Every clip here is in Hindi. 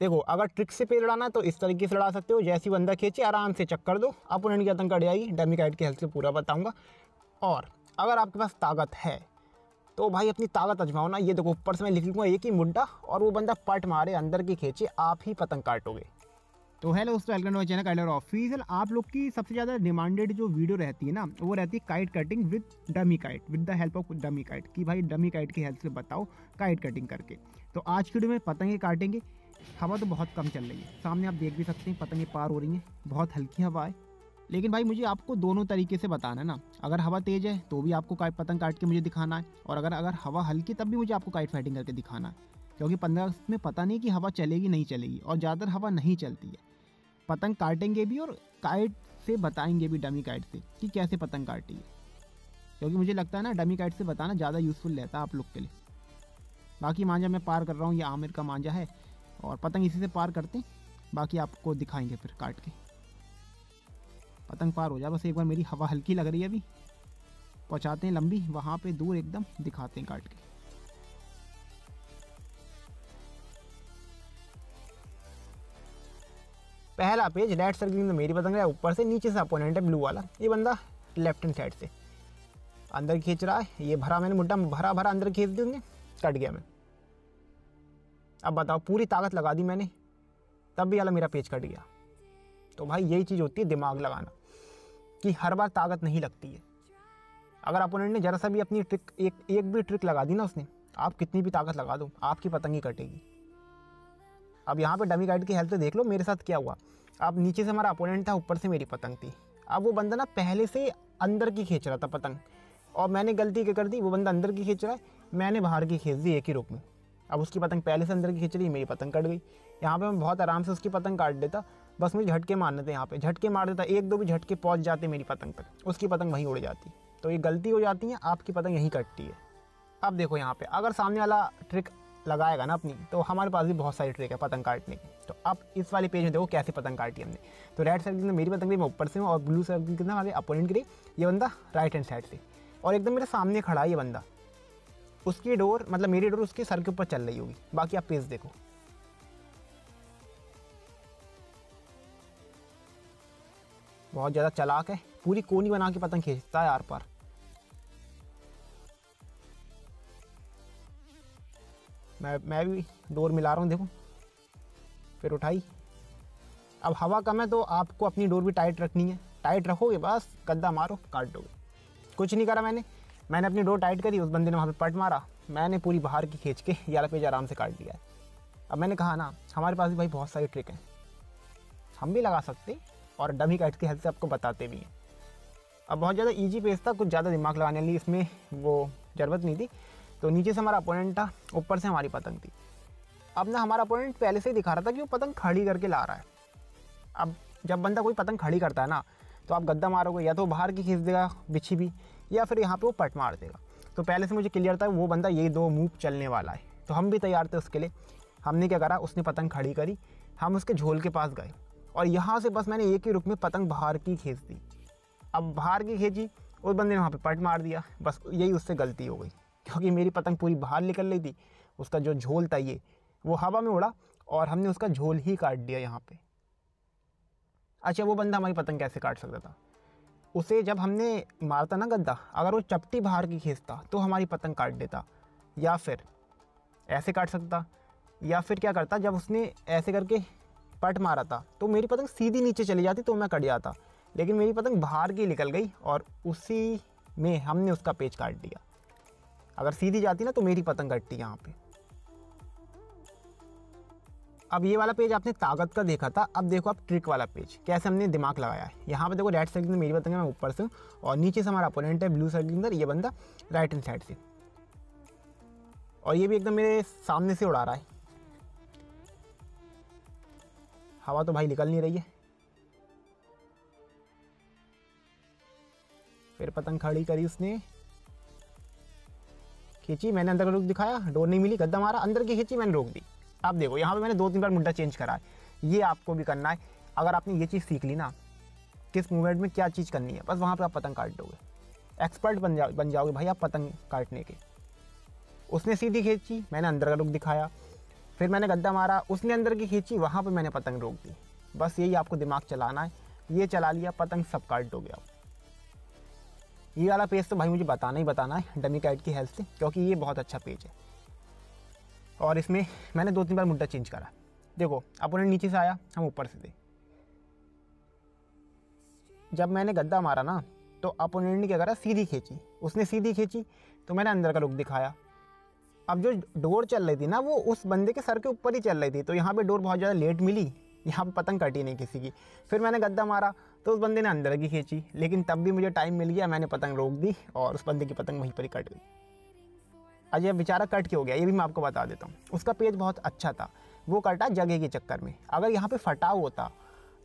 देखो अगर ट्रिक से पेज लड़ाना है तो इस तरीके से लड़ा सकते हो, जैसी बंदा खींचे आराम से चक्कर दो, अपोनेंट की आतंक कट जाएगी। डमी काइट की हेल्प से पूरा बताऊंगा। और अगर आपके पास ताकत है तो भाई अपनी ताकत आजमाओ ना। ये देखो ऊपर से मैं लिख लूँगा एक ही मुड्डा और वो बंदा पट मारे अंदर की खींचे, आप ही पतंग काटोगे। तो हेलो दोस्तों, welcome to my channel Kaiter official. आप लोग की सबसे ज़्यादा डिमांडेड जो वीडियो रहती है ना, वो रहती है kite cutting with dummy kite, with the help of dummy kite, कि भाई डमी काइट की हेल्प से बताओ काइट कटिंग करके। तो आज की वीडियो में पतंगे काटेंगे। हवा तो बहुत कम चल रही है, सामने आप देख भी सकते हैं पतंगे पार हो रही हैं, बहुत हल्की हवा है। लेकिन भाई मुझे आपको दोनों तरीके से बताना है ना। अगर हवा तेज़ है तो भी आपको पतंग काट के मुझे दिखाना है, और अगर हवा हल्की तब भी मुझे आपको काइट फाइटिंग करके दिखाना है। क्योंकि 15 अगस्त में पता नहीं कि हवा चलेगी नहीं चलेगी, और ज़्यादातर हवा नहीं चलती है। पतंग काटेंगे भी और काइट से बताएंगे भी, डमी काइट से, कि कैसे पतंग काटी है। क्योंकि मुझे लगता है ना डमी काइट से बताना ज़्यादा यूज़फुल रहता है आप लोग के लिए। बाकी मांझा मैं पार कर रहा हूँ, ये आमिर का मांझा है और पतंग इसी से पार करते हैं। बाकी आपको दिखाएंगे फिर काट के। पतंग पार हो जाए बस एक बार। मेरी हवा हल्की लग रही है, अभी पहुँचाते हैं लंबी, वहाँ पे दूर एकदम दिखाते हैं काट के। पहला पेज राइट सर्किल में मेरी पतंग है, ऊपर से नीचे से अपोनेंट है ब्लू वाला। ये बंदा लेफ्ट हैंड साइड से अंदर खींच रहा है। ये भरा मैंने मुड्डा भरा भरा अंदर खींच देंगे, कट गया मैं। अब बताओ पूरी ताकत लगा दी मैंने, तब भी वाला मेरा पेज कट गया। तो भाई यही चीज़ होती है दिमाग लगाना, कि हर बार ताकत नहीं लगती है। अगर अपोनेंट ने जरा सा भी अपनी ट्रिक एक भी ट्रिक लगा दी ना उसने, आप कितनी भी ताकत लगा दो आपकी पतंग ही कटेगी। अब यहाँ पे डमी काइट की हेल्प से देख लो मेरे साथ क्या हुआ। अब नीचे से हमारा अपोनेंट था, ऊपर से मेरी पतंग थी। अब वो बंदा ना पहले से अंदर की खींच रहा था पतंग, और मैंने गलती क्या कर दी, वो बंदा अंदर की खींच रहा है, मैंने बाहर की खींच दी एक ही रुक में। अब उसकी पतंग पहले से अंदर की खींच रही, मेरी पतंग कट गई। यहाँ पे मैं बहुत आराम से उसकी पतंग काट देता, बस मुझे झटके मारने थे। यहाँ पे झटके मार देता, एक दो भी झटके पहुँच जाते मेरी पतंग तक, उसकी पतंग वहीं उड़ जाती। तो ये गलती हो जाती है, आपकी पतंग यहीं कटती है। अब देखो यहाँ पे अगर सामने वाला ट्रिक लगाएगा ना अपनी, तो हमारे पास भी बहुत सारी ट्रिक है पतंग काटने की। तो अब इस वाले पेज में देखो कैसे पतंग काटी हमने। तो राइट साइड में मेरी पतंग मैं ऊपर से हूँ, और ब्लू साइड में हमारे अपोनेंट की ये बंदा राइट हैंड साइड से, और एकदम मेरे सामने खड़ा है ये बंदा। उसकी डोर मतलब मेरी डोर उसके सर के ऊपर चल रही होगी। बाकी आप पेज देखो, बहुत ज़्यादा चालाक है, पूरी कोनी बना के पतंग खींचता है आर पार। मैं भी डोर मिला रहा हूँ, देखो फिर उठाई। अब हवा कम है तो आपको अपनी डोर भी टाइट रखनी है। टाइट रखोगे बस गद्दा मारो काट दोगे। कुछ नहीं करा मैंने अपनी डोर टाइट करी, उस बंदे ने वहाँ पे पट मारा, मैंने पूरी बाहर की खींच के याला पेज आराम से काट दिया है। अब मैंने कहा ना हमारे पास भी भाई बहुत सारी ट्रिक हैं, हम भी लगा सकते और डमी काइट की हेल्प से आपको बताते भी हैं। अब बहुत ज़्यादा ईजी पेज था, कुछ ज़्यादा दिमाग लगाने के लिए इसमें वो ज़रूरत नहीं थी। तो नीचे से हमारा अपोनेंट था, ऊपर से हमारी पतंग थी। अब ना हमारा अपोनेंट पहले से ही दिखा रहा था कि वो पतंग खड़ी करके ला रहा है। अब जब बंदा कोई पतंग खड़ी करता है ना, तो आप गद्दा मारोगे, या तो बाहर की खींच देगा बिछी भी, या फिर यहाँ पे वो पट मार देगा। तो पहले से मुझे क्लियर था वो बंदा ये दो मूव चलने वाला है, तो हम भी तैयार थे उसके लिए। हमने क्या करा, उसने पतंग खड़ी करी, हम उसके झोल के पास गए, और यहाँ से बस मैंने एक ही रुख में पतंग बाहर की खींच दी। अब बाहर की खींची, उस बंदे ने वहाँ पर पट मार दिया, बस यही उससे गलती हो गई। क्योंकि मेरी पतंग पूरी बाहर निकल रही थी, उसका जो झोल था ये वो हवा में उड़ा, और हमने उसका झोल ही काट दिया यहाँ पे। अच्छा वो बंदा हमारी पतंग कैसे काट सकता था, उसे जब हमने मारता ना गद्दा, अगर वो चपटी बाहर की खींचता तो हमारी पतंग काट देता, या फिर ऐसे काट सकता, या फिर क्या करता, जब उसने ऐसे करके पट मारा था तो मेरी पतंग सीधी नीचे चली जाती तो मैं कट जाता। लेकिन मेरी पतंग बाहर की निकल गई, और उसी में हमने उसका पेच काट दिया। अगर सीधी जाती ना तो मेरी पतंग कटती यहाँ पे। अब ये वाला पेज आपने ताकत का देखा था, अब देखो आप ट्रिक वाला पेज कैसे हमने दिमाग लगाया है। यहाँ पे देखो राइट साइड में मेरी पतंग है, मैं ऊपर से हूँ, और नीचे से हमारा अपोनेंट है ब्लू साइड के अंदर, ये बंदा राइट हैंड साइड से, और ये भी एकदम मेरे सामने से उड़ा रहा है। हवा तो भाई निकल नहीं रही है। फिर पतंग खड़ी करी उसने, खींची, मैंने अंदर का रुख दिखाया, डोर नहीं मिली, गद्दा मारा, अंदर की खींची, मैंने रोक दी। अब देखो यहाँ पे मैंने 2-3 बार मुड्डा चेंज करा है, ये आपको भी करना है। अगर आपने ये चीज़ सीख ली ना, किस मूवमेंट में क्या चीज़ करनी है, बस वहाँ पे आप पतंग काट दोगे, एक्सपर्ट बन जाओगे भाई आप पतंग काटने के। उसने सीधी खींची, मैंने अंदर का रुख दिखाया, फिर मैंने गद्दा मारा, उसने अंदर की खींची, वहाँ पे मैंने पतंग रोक दी। बस यही आपको दिमाग चलाना है, ये चला लिया, पतंग सब काट दोगे आप। ये वाला पेज तो भाई मुझे बताना ही बताना है डमी काइट की हेल्प से, क्योंकि ये बहुत अच्छा पेज है। और इसमें मैंने 2-3 बार मुद्दा चेंज करा। देखो अपोनेंट नीचे से आया, हम ऊपर से थे। जब मैंने गद्दा मारा ना तो अपोनेंट ने क्या करा, सीधी खींची। उसने सीधी खींची तो मैंने अंदर का रुख दिखाया। अब जो डोर चल रही थी ना वो उस बंदे के सर के ऊपर ही चल रही थी, तो यहाँ पे डोर बहुत ज़्यादा लेट मिली, यहाँ पे पतंग कटी नहीं किसी की। फिर मैंने गद्दा मारा तो उस बंदे ने अंदर की खींची, लेकिन तब भी मुझे टाइम मिल गया, मैंने पतंग रोक दी और उस बंदे की पतंग वहीं पर ही कट गई। अजय बेचारा कट क्यों गया ये भी मैं आपको बता देता हूँ। उसका पेज बहुत अच्छा था, वो कटा जगह के चक्कर में। अगर यहाँ पे फटाव होता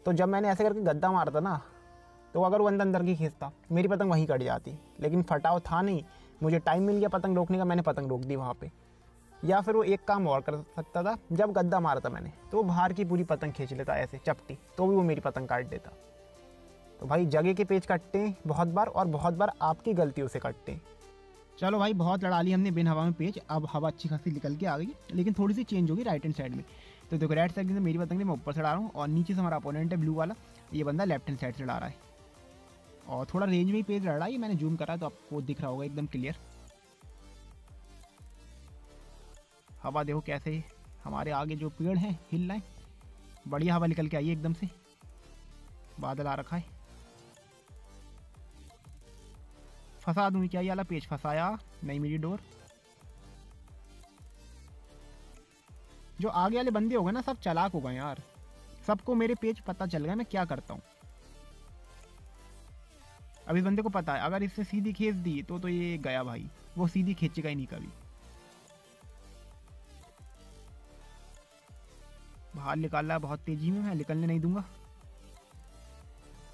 तो जब मैंने ऐसे करके गद्दा मारा था ना, तो अगर वो अंदर की खींचता मेरी पतंग वहीं कट जाती, लेकिन फटाव था नहीं, मुझे टाइम मिल गया पतंग रोकने का, मैंने पतंग रोक दी वहाँ पे। या फिर वो एक काम और कर सकता था, जब गद्दा मारा था मैंने तो वो बाहर की पूरी पतंग खींच लेता ऐसे चपटी, तो भी वो मेरी पतंग काट देता। तो भाई जगह के पेज कटते हैं बहुत बार, और बहुत बार आपकी गलतियों से कटते हैं। चलो भाई बहुत लड़ा ली हमने बिन हवा में पेज, अब हवा अच्छी खासी निकल के आ गई, लेकिन थोड़ी सी चेंज होगी राइट हैंड साइड में। तो देखो राइट साइड से मेरी पतंग मैं ऊपर से लड़ा रहा हूँ, और नीचे से हमारा अपोनेंट है ब्लू वाला, ये बंदा लेफ्ट हैंड साइड से लड़ा रहा है, और थोड़ा रेंज में ही पेज लड़ रहा है। मैंने जूम करा तो आपको दिख रहा होगा एकदम क्लियर। हवा देखो कैसे हमारे आगे जो पेड़ हैं हिल रहे हैं, बढ़िया हवा निकल के आई है एकदम से, बादल आ रखा है। फंसा दूँ क्या ये वाला पेज? फंसाया नहीं मेरी डोर। जो आगे वाले बंदे हो गए ना सब चालाक हो गए यार, सबको मेरे पेज पता चल गया मैं क्या करता हूँ। अब इस बंदे को पता है अगर इससे सीधी खींच दी तो ये गया भाई, वो सीधी खींचेगा ही नहीं कभी। बाहर निकाल रहा है बहुत तेजी में, मैं निकलने नहीं दूंगा,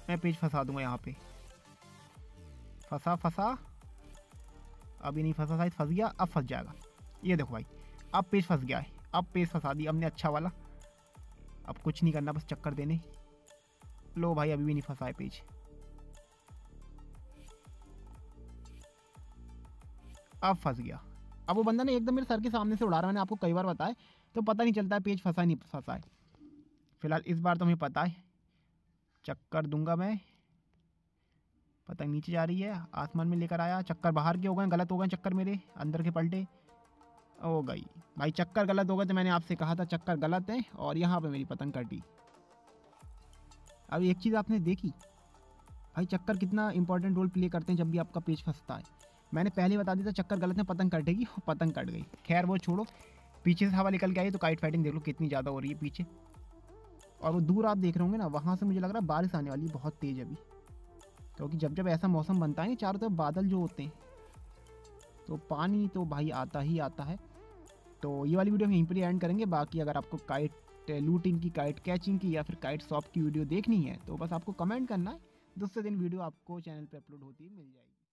मैं पेज फंसा दूंगा यहाँ पे। फंसा अभी नहीं फंसा, शायद फंस गया, अब फंस जाएगा। ये देखो भाई अब पेज फंस गया है, अब पेज फंसा दिया हमने अच्छा वाला। अब कुछ नहीं करना, बस चक्कर देने। लो भाई अभी भी नहीं फंसा है पेज, अब फंस गया। अब वो बंदा ने एकदम मेरे सर के सामने से उड़ा रहा है, मैंने आपको कई बार बताया, तो पता नहीं चलता है पेज फंसा नहीं फंसा है। फिलहाल इस बार तो मुझे पता है, चक्कर दूंगा मैं। पतंग नीचे जा रही है, आसमान में लेकर आया, चक्कर बाहर के हो गए, गलत हो गए चक्कर, मेरे अंदर के पलटे हो गई भाई। चक्कर गलत हो गए, तो मैंने आपसे कहा था चक्कर गलत है, और यहाँ पे मेरी पतंग कटी। अब एक चीज़ आपने देखी भाई, चक्कर कितना इंपॉर्टेंट रोल प्ले करते हैं जब भी आपका पेज फंसता है। मैंने पहले बता दिया था चक्कर गलत है, पतंग कटेगी, पतंग कट गई। खैर वो छोड़ो, पीछे से हवा निकल के आई तो काइट फाइटिंग देख लो कितनी ज़्यादा हो रही है पीछे। और वो दूर आप देख रहे होंगे ना, वहाँ से मुझे लग रहा है बारिश आने वाली है बहुत तेज़ अभी, क्योंकि जब जब ऐसा मौसम बनता है ना चारों तरफ बादल जो होते हैं, तो पानी तो भाई आता ही आता है। तो ये वाली वीडियो हम यहीं पर ही एंड करेंगे। बाकी अगर आपको काइट लूटिंग की, काइट कैचिंग की, या फिर काइट शॉप की वीडियो देखनी है तो बस आपको कमेंट करना है, दूसरे दिन वीडियो आपको चैनल पे अपलोड होती मिल जाएगी।